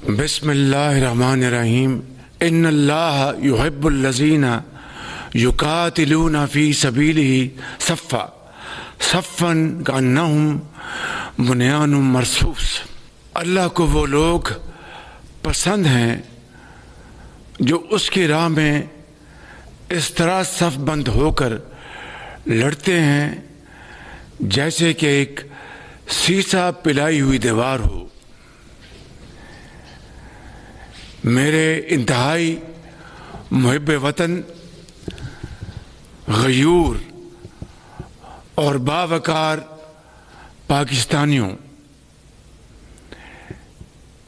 بسم اللہ الرحمن الرحیم ان اللہ یحب الذین یقاتلون فی سبیلہ صفا صفا کانہم بنیان مرصوص۔ اللہ کو وہ لوگ پسند ہیں جو اس کی راہ میں اس طرح صف بند ہو کر لڑتے ہیں جیسے کہ ایک سیسا پلائی ہوئی دیوار ہو۔ میرے انتہائی محب وطن، غیور اور باوقار پاکستانیوں،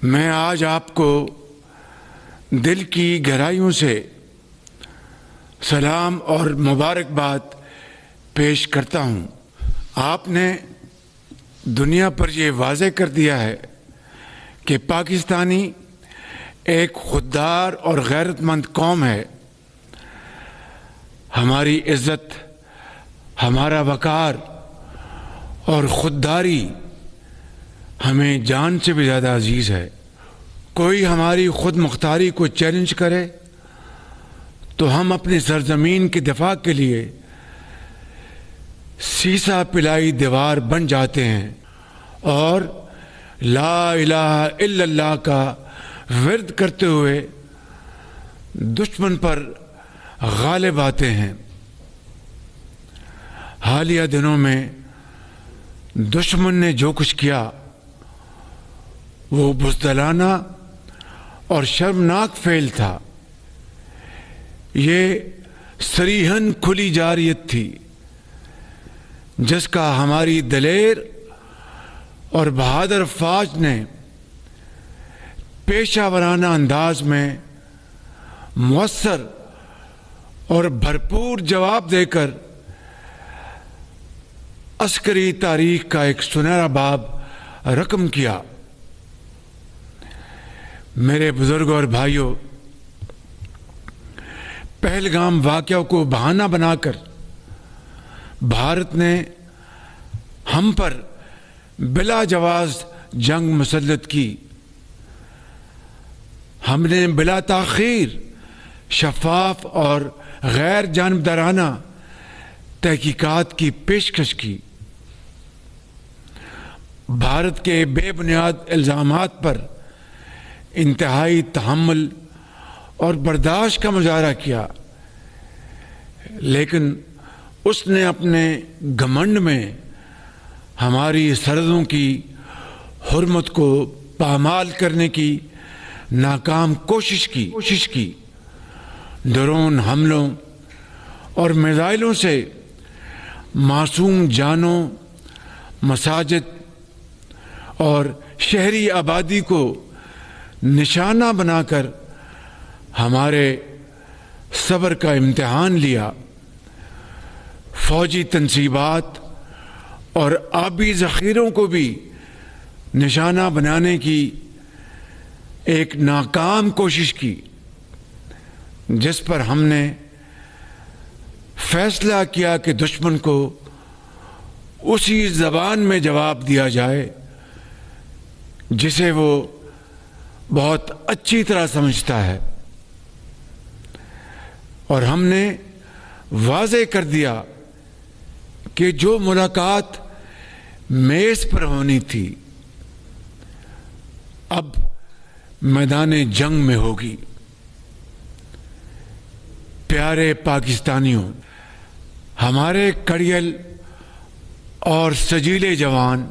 میں آج آپ کو دل کی گہرائیوں سے سلام اور مبارکباد پیش کرتا ہوں۔ آپ نے دنیا پر یہ واضح کر دیا ہے کہ پاکستانی ایک خوددار اور غیرت مند قوم ہے۔ ہماری عزت، ہمارا وقار اور خودداری ہمیں جان سے بھی زیادہ عزیز ہے۔ کوئی ہماری خود مختاری کو چیلنج کرے تو ہم اپنی سرزمین کی دفاع کے لیے سیسا پلائی دیوار بن جاتے ہیں اور لا الہ الا اللہ کا ورد کرتے ہوئے دشمن پر غالب آتے ہیں۔ حالیہ دنوں میں دشمن نے جو کچھ کیا وہ بزدلانہ اور شرمناک فعل تھا۔ یہ صریحاً کھلی جارحیت تھی جس کا ہماری دلیر اور بہادر فوج نے پیشہ ورانہ انداز میں مؤثر اور بھرپور جواب دے کر عسکری تاریخ کا ایک سنہرا باب رقم کیا۔ میرے بزرگوں اور بھائیوں، پہلگام واقعہ کو بہانہ بنا کر بھارت نے ہم پر بلا جواز جنگ مسلط کی۔ ہم نے بلا تاخیر شفاف اور غیر جانبدارانہ تحقیقات کی پیشکش کی۔ بھارت کے بے بنیاد الزامات پر انتہائی تحمل اور برداشت کا مظاہرہ کیا، لیکن اس نے اپنے گھمنڈ میں ہماری سرحدوں کی حرمت کو پامال کرنے کی ناکام کوشش کی۔ ڈرون حملوں اور میزائلوں سے معصوم جانوں، مساجد اور شہری آبادی کو نشانہ بنا کر ہمارے صبر کا امتحان لیا۔ فوجی تنصیبات اور آبی ذخیروں کو بھی نشانہ بنانے کی ایک ناکام کوشش کی، جس پر ہم نے فیصلہ کیا کہ دشمن کو اسی زبان میں جواب دیا جائے جسے وہ بہت اچھی طرح سمجھتا ہے، اور ہم نے واضح کر دیا کہ جو ملاقات میز پر ہونی تھی اب میدان جنگ میں ہوگی۔ پیارے پاکستانیوں، ہمارے کڑیل اور سجیلے جوان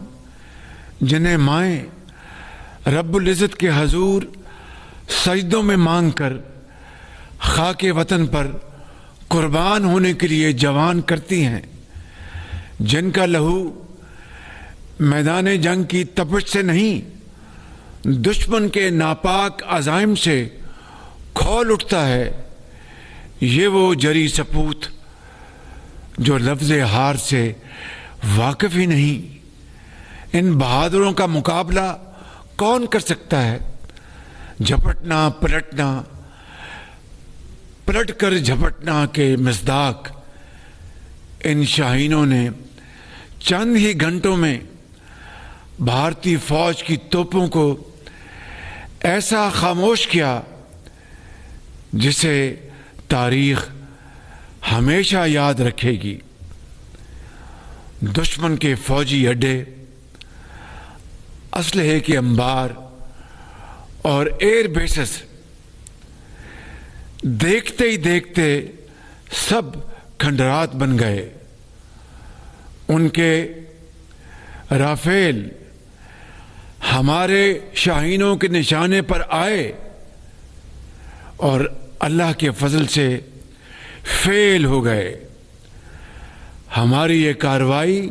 جنہیں مائیں رب العزت کے حضور سجدوں میں مانگ کر خاک وطن پر قربان ہونے کے لیے جوان کرتی ہیں، جن کا لہو میدان جنگ کی تپش سے نہیں دشمن کے ناپاک عزائم سے کھول اٹھتا ہے، یہ وہ جری سپوت جو لفظ ہار سے واقف ہی نہیں۔ ان بہادروں کا مقابلہ کون کر سکتا ہے؟ جھپٹنا پلٹنا، پلٹ کر جھپٹنا کے مصداق ان شاہینوں نے چند ہی گھنٹوں میں بھارتی فوج کی توپوں کو ایسا خاموش کیا جسے تاریخ ہمیشہ یاد رکھے گی۔ دشمن کے فوجی اڈے، اسلحے کے انبار اور ایئر بیسز دیکھتے ہی دیکھتے سب کھنڈرات بن گئے۔ ان کے رافیل ہمارے شاہینوں کے نشانے پر آئے اور اللہ کے فضل سے فیل ہو گئے۔ ہماری یہ کارروائی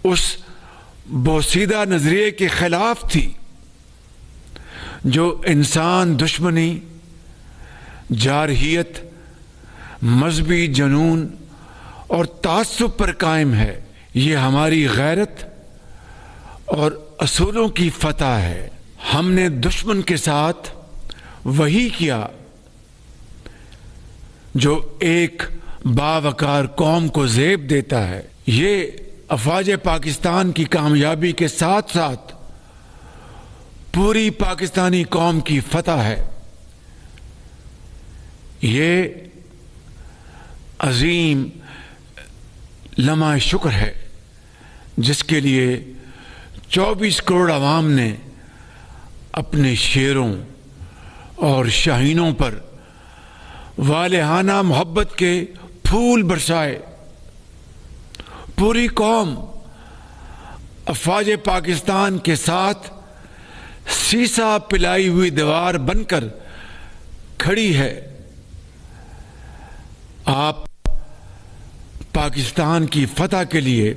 اس بوسیدہ نظریے کے خلاف تھی جو انسان دشمنی، جارحیت، مذہبی جنون اور تعصب پر قائم ہے۔ یہ ہماری غیرت اور اصولوں کی فتح ہے۔ ہم نے دشمن کے ساتھ وہی کیا جو ایک باوقار قوم کو زیب دیتا ہے۔ یہ افواج پاکستان کی کامیابی کے ساتھ ساتھ پوری پاکستانی قوم کی فتح ہے۔ یہ عظیم لمحہ شکر ہے جس کے لیے 24 کروڑ عوام نے اپنے شیروں اور شاہینوں پر والہانہ محبت کے پھول برسائے۔ پوری قوم افواج پاکستان کے ساتھ سیسا پلائی ہوئی دیوار بن کر کھڑی ہے۔ آپ پاکستان کی فتح کے لیے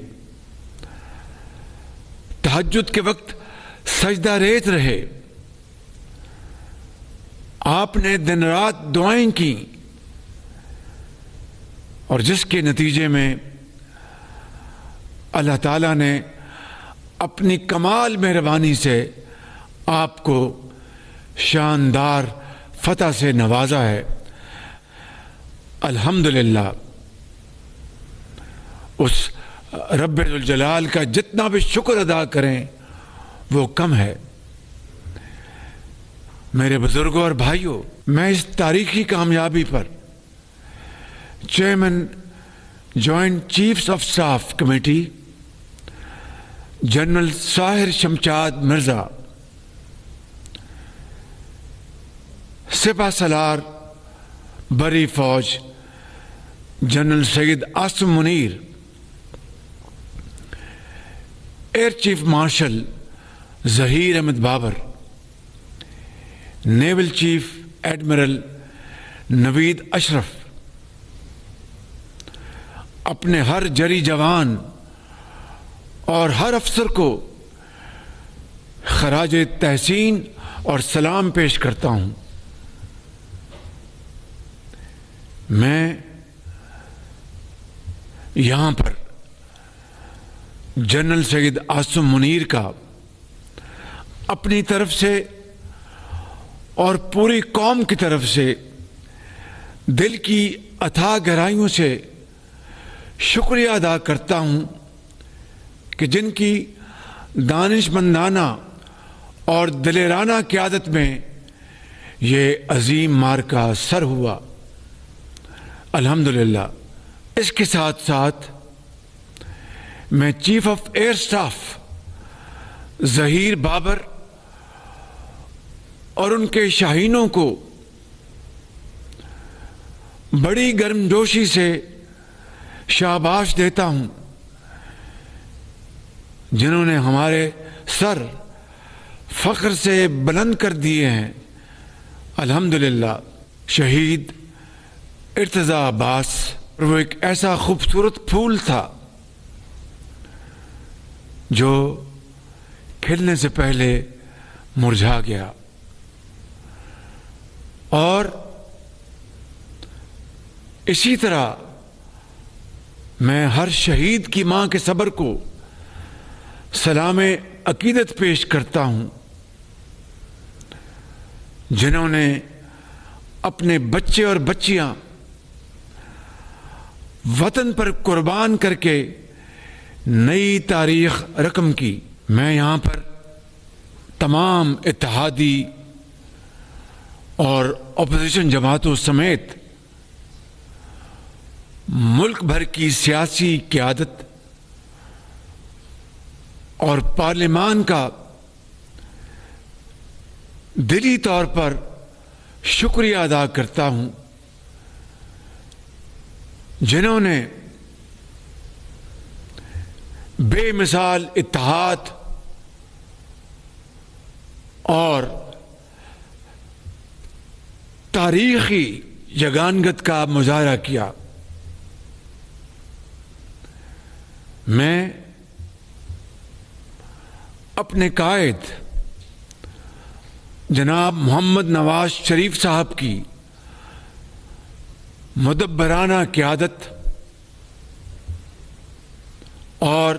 تہجد کے وقت سجدہ ریز رہے۔ آپ نے دن رات دعائیں کی اور جس کے نتیجے میں اللہ تعالیٰ نے اپنی کمال مہربانی سے آپ کو شاندار فتح سے نوازا ہے۔ الحمدللہ، اس رب ذوالجلال کا جتنا بھی شکر ادا کریں وہ کم ہے۔ میرے بزرگوں اور بھائیوں، میں اس تاریخی کامیابی پر chairman joint chiefs of staff committee general Sahir Shamshad Mirza, سپہ سالار بری فوج general Syed Asim Munir, air chief marshal Zaheer Ahmed Babar, naval chief admiral Naveed Ashraf, اپنے ہر جری جوان اور ہر افسر کو خراج تحسین اور سلام پیش کرتا ہوں۔ میں یہاں پر جنرل سید عاصم منیر کا اپنی طرف سے اور پوری قوم کی طرف سے دل کی اتھاہ گہرائیوں سے شکریہ ادا کرتا ہوں کہ جن کی دانش مندانہ اور دلیرانہ قیادت میں یہ عظیم معرکہ سر ہوا۔ الحمدللہ۔ اس کے ساتھ ساتھ میں chief of air staff Zaheer Babar اور ان کے شاہینوں کو بڑی گرمجوشی سے شاباش دیتا ہوں، جنہوں نے ہمارے سر فخر سے بلند کر دیے ہیں۔ الحمدللہ۔ شہید ارتضیٰ عباس، وہ ایک ایسا خوبصورت پھول تھا جو کھلنے سے پہلے مرجھا گیا، اور اسی طرح میں ہر شہید کی ماں کے صبر کو سلام عقیدت پیش کرتا ہوں، جنہوں نے اپنے بچے اور بچیاں وطن پر قربان کر کے نئی تاریخ رقم کی۔ میں یہاں پر تمام اتحادی اور اپوزیشن جماعتوں سمیت ملک بھر کی سیاسی قیادت اور پارلیمان کا دلی طور پر شکریہ ادا کرتا ہوں، جنہوں نے بے مثال اتحاد اور تاریخی یگانگت کا مظاہرہ کیا۔ میں اپنے قائد جناب محمد نواز شریف صاحب کی مدبرانہ قیادت اور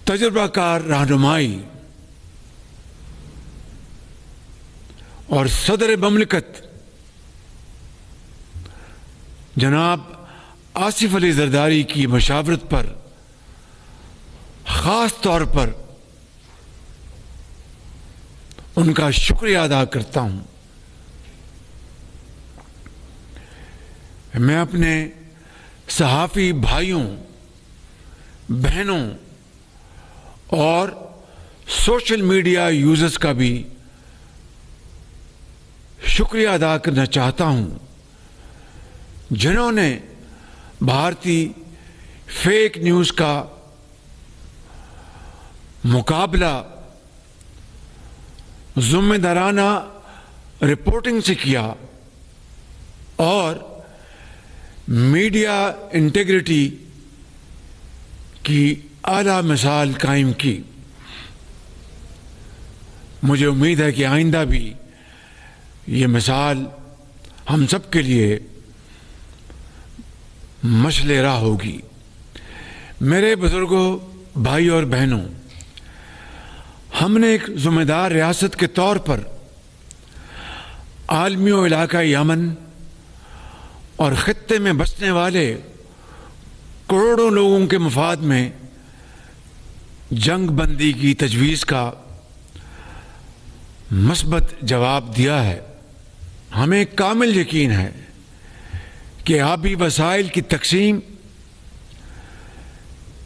تجربہ کار رہنمائی اور صدر مملکت جناب آصف علی زرداری کی مشاورت پر خاص طور پر ان کا شکریہ ادا کرتا ہوں۔ میں اپنے صحافی بھائیوں، بہنوں اور سوشل میڈیا یوزرز کا بھی شکریہ ادا کرنا چاہتا ہوں، جنہوں نے بھارتی فیک نیوز کا مقابلہ ذمہ دارانہ رپورٹنگ سے کیا اور میڈیا انٹیگریٹی کی اعلیٰ مثال قائم کی۔ مجھے امید ہے کہ آئندہ بھی یہ مثال ہم سب کے لیے مشعل راہ ہوگی۔ میرے بزرگوں، بھائی اور بہنوں، ہم نے ایک ذمہ دار ریاست کے طور پر عالمی و علاقائی امن اور خطے میں بسنے والے کروڑوں لوگوں کے مفاد میں جنگ بندی کی تجویز کا مثبت جواب دیا ہے۔ ہمیں کامل یقین ہے کہ آبی وسائل کی تقسیم،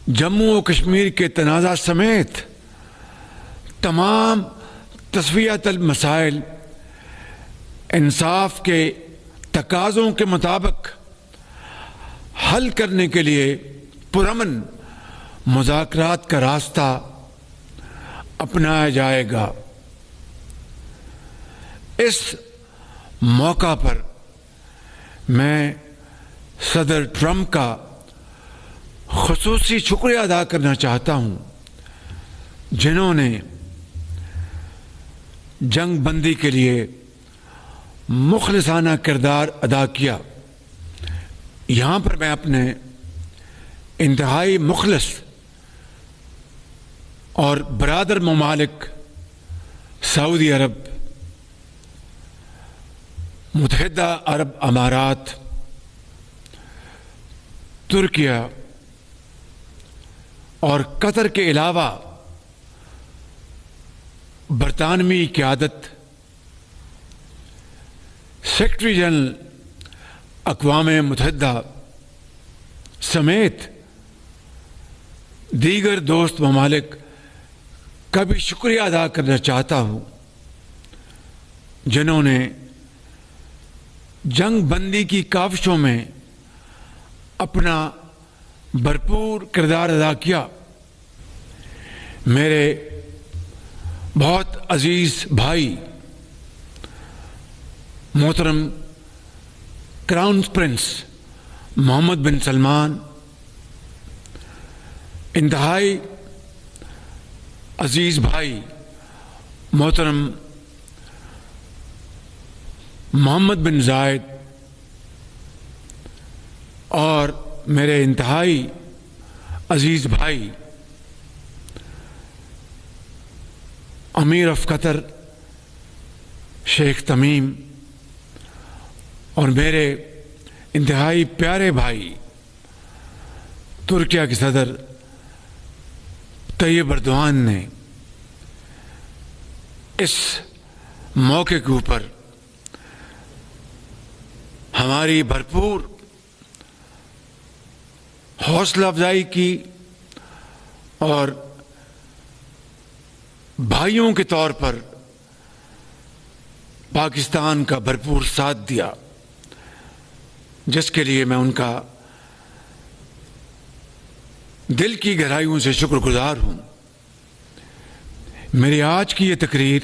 جموں و کشمیر کے تنازع سمیت تمام تسویہ طلب مسائل انصاف کے تقاضوں کے مطابق حل کرنے کے لیے پرامن مذاکرات کا راستہ اپنایا جائے گا۔ اس موقع پر میں صدر ٹرمپ کا خصوصی شکریہ ادا کرنا چاہتا ہوں، جنہوں نے جنگ بندی کے لیے مخلصانہ کردار ادا کیا۔ یہاں پر میں اپنے انتہائی مخلص اور برادر ممالک سعودی عرب، متحدہ عرب امارات، ترکیہ اور قطر کے علاوہ برطانوی قیادت، سیکرٹری جنرل اقوام متحدہ سمیت دیگر دوست ممالک کا بھی شکریہ ادا کرنا چاہتا ہوں، جنہوں نے جنگ بندی کی کاوشوں میں اپنا بھرپور کردار ادا کیا۔ میرے بہت عزیز بھائی محترم کراؤن پرنس محمد بن سلمان، انتہائی عزیز بھائی محترم محمد بن زائد، اور میرے انتہائی عزیز بھائی امیر آف قطر شیخ تمیم، اور میرے انتہائی پیارے بھائی ترکیہ کے صدر طیب اردوان نے اس موقع کے اوپر ہماری بھرپور حوصلہ افزائی کی اور بھائیوں کے طور پر پاکستان کا بھرپور ساتھ دیا، جس کے لیے میں ان کا دل کی گہرائیوں سے شکر گزار ہوں۔ میری آج کی یہ تقریر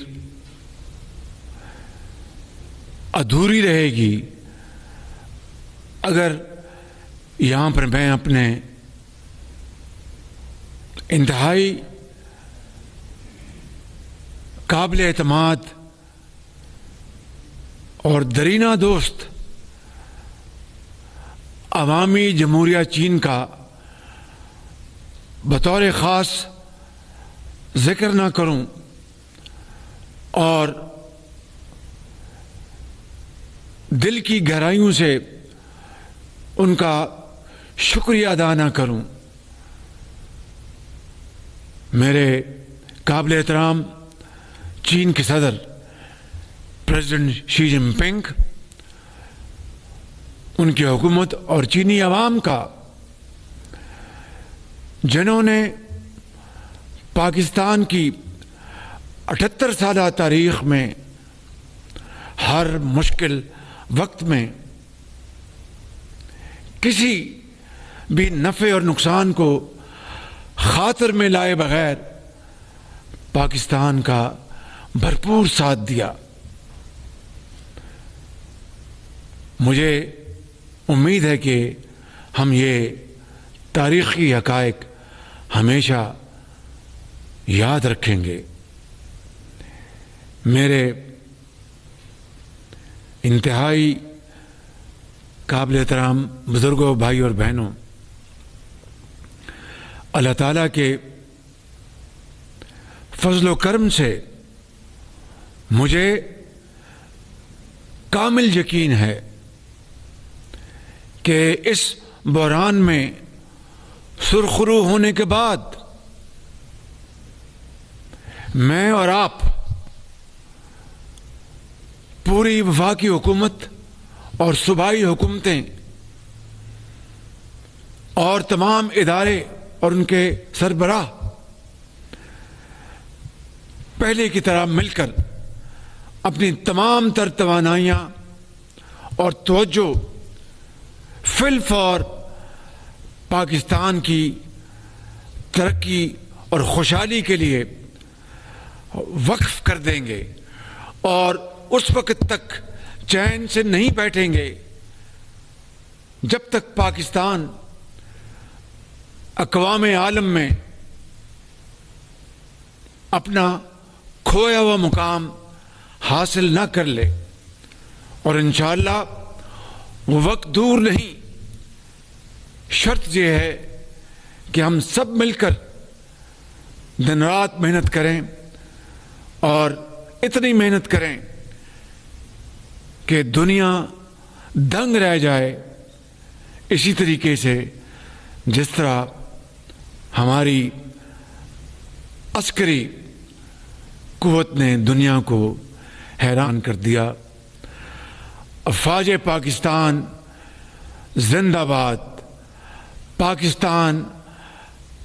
ادھوری رہے گی اگر یہاں پر میں اپنے انتہائی قابل اعتماد اور درینہ دوست عوامی جمہوریہ چین کا بطور خاص ذکر نہ کروں اور دل کی گہرائیوں سے ان کا شکریہ ادا نہ کروں۔ میرے قابل احترام چین کے صدر پریزیڈنٹ شی جن پنگ، ان کی حکومت اور چینی عوام کا، جنہوں نے پاکستان کی 78 سالہ تاریخ میں ہر مشکل وقت میں کسی بھی نفع اور نقصان کو خاطر میں لائے بغیر پاکستان کا بھرپور ساتھ دیا۔ مجھے امید ہے کہ ہم یہ تاریخی حقائق ہمیشہ یاد رکھیں گے۔ میرے انتہائی قابل احترام بزرگوں، بھائی اور بہنوں، اللہ تعالیٰ کے فضل و کرم سے مجھے کامل یقین ہے کہ اس بحران میں سرخرو ہونے کے بعد میں اور آپ، پوری وفاقی حکومت اور صوبائی حکومتیں اور تمام ادارے اور ان کے سربراہ پہلے کی طرح مل کر اپنی تمام تر توانائیاں اور توجہ فی الفور پاکستان کی ترقی اور خوشحالی کے لیے وقف کر دیں گے، اور اس وقت تک چین سے نہیں بیٹھیں گے جب تک پاکستان اقوام عالم میں اپنا کھویا ہوا مقام حاصل نہ کر لے۔ اور انشاءاللہ وہ وقت دور نہیں۔ شرط یہ ہے کہ ہم سب مل کر دن رات محنت کریں، اور اتنی محنت کریں کہ دنیا دنگ رہ جائے، اسی طریقے سے جس طرح ہماری عسکری قوت نے دنیا کو حیران کر دیا۔ افواج پاکستان زندہ باد، پاکستان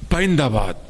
پائندہ باد۔